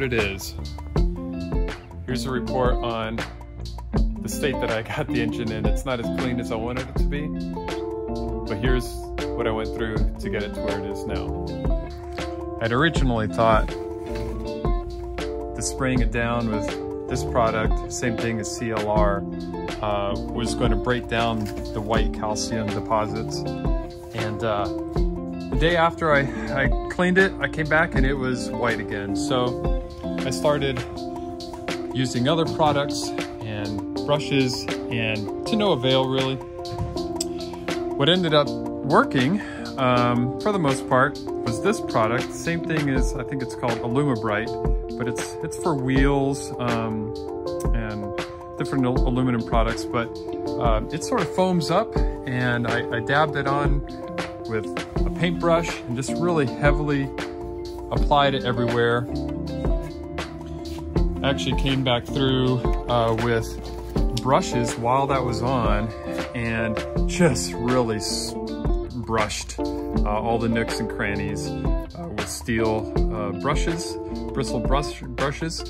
what it is. Here's a report on the state that I got the engine in. It's not as clean as I wanted it to be, but here's what I went through to get it to where it is now. I'd originally thought the spraying it down with this product, same thing as CLR, was going to break down the white calcium deposits. And the day after I cleaned it, I came back and it was white again. So I started using other products and brushes, and to no avail really. What ended up working for the most part was this product. Same thing as, I think it's called Alumibrite, but it's for wheels and different aluminum products, but it sort of foams up, and I dabbed it on with a paintbrush and just really heavily applied it everywhere. Actually came back through with brushes while that was on and just really brushed all the nooks and crannies with steel brushes, bristle brushes.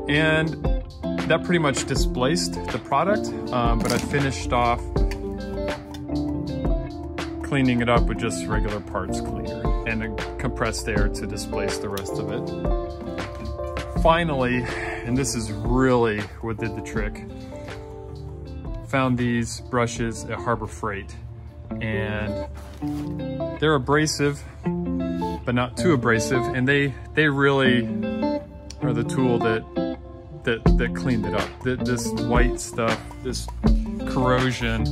And that pretty much displaced the product, but I finished off cleaning it up with just regular parts cleaner and a compressed air to displace the rest of it. Finally, and this is really what did the trick, found these brushes at Harbor Freight, and they're abrasive, but not too abrasive, and they really are the tool that cleaned it up. This white stuff, this corrosion,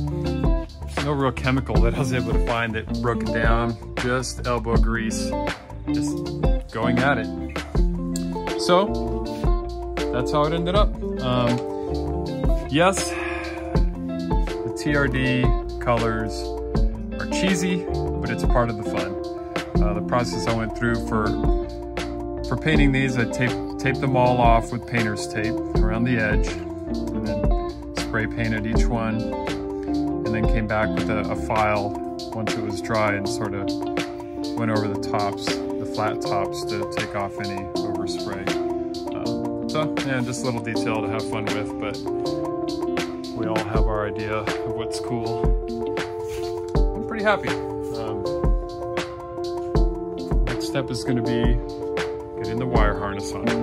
no real chemical that I was able to find that broke it down, just elbow grease, just going at it. So that's how it ended up. Yes, the TRD colors are cheesy, but it's part of the fun. The process I went through for painting these, I taped them all off with painter's tape around the edge, and then spray painted each one, and then came back with a file once it was dry and sort of went over the tops, the flat tops, to take off any overspray. So yeah, just a little detail to have fun with, but we all have our idea of what's cool. I'm pretty happy. Next step is going to be getting the wire harness on it.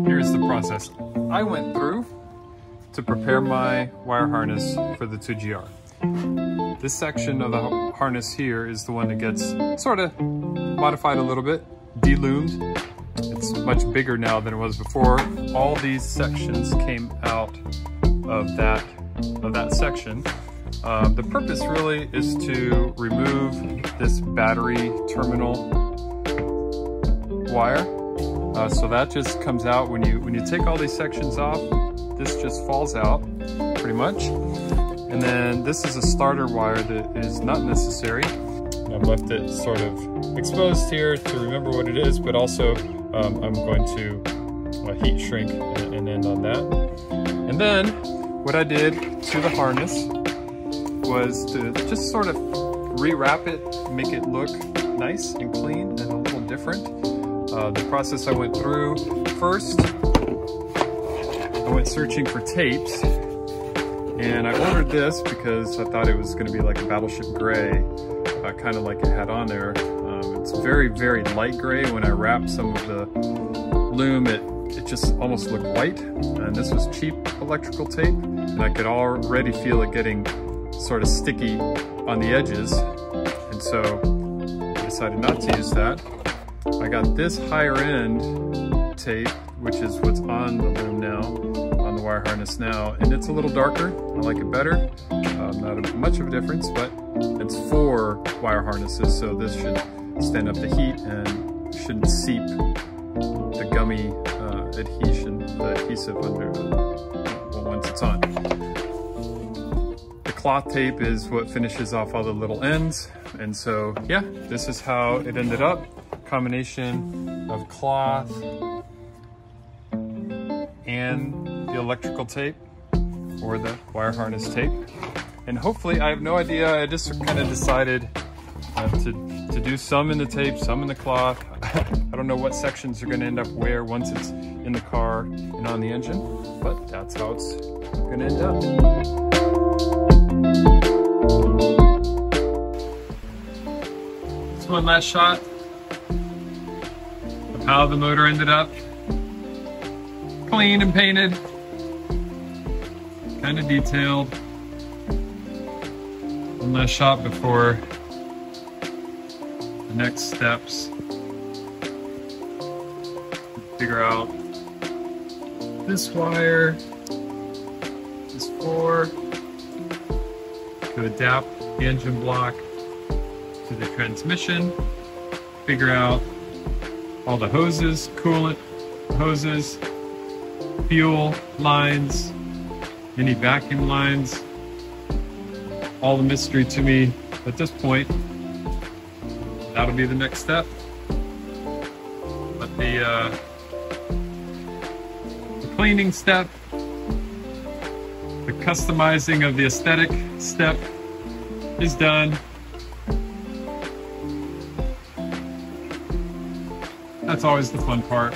Here's the process I went through to prepare my wire harness for the 2GR. This section of the harness here is the one that gets sort of modified a little bit, deloomed. It's much bigger now than it was before. All these sections came out of that section. The purpose really is to remove this battery terminal wire. So that just comes out when you take all these sections off. This just falls out pretty much. And then this is a starter wire that is not necessary. I've left it sort of exposed here to remember what it is, but also I'm going to heat shrink and end on that. And then what I did to the harness was to just sort of rewrap it, make it look nice and clean and a little different. The process I went through, first I went searching for tapes, and I ordered this because I thought it was going to be like a Battleship gray, kind of like it had on there. It's very, very light gray. When I wrapped some of the loom, it just almost looked white, and this was cheap electrical tape, and I could already feel it getting sort of sticky on the edges, and so I decided not to use that. I got this higher end tape, which is what's on the loom now, on the wire harness now, and it's a little darker. I like it better. Not much of a difference, but it's for wire harnesses, so this should stand up the heat and shouldn't seep the gummy adhesive under once it's on. The cloth tape is what finishes off all the little ends, and so yeah, this is how it ended up. Combination of cloth and the electrical tape, or the wire harness tape. And hopefully, I have no idea, I just kind of decided to to do some in the tape, some in the cloth. I don't know what sections are gonna end up where once it's in the car and on the engine, but that's how it's gonna end up. This one last shot of how the motor ended up. Clean and painted, kind of detailed. One last shot before the next steps. Figure out this wire is for to adapt the engine block to the transmission. Figure out all the hoses, coolant hoses, fuel lines, any vacuum lines. All the mystery to me at this point. That'll be the next step. But the cleaning step, the customizing of the aesthetic step is done. That's always the fun part.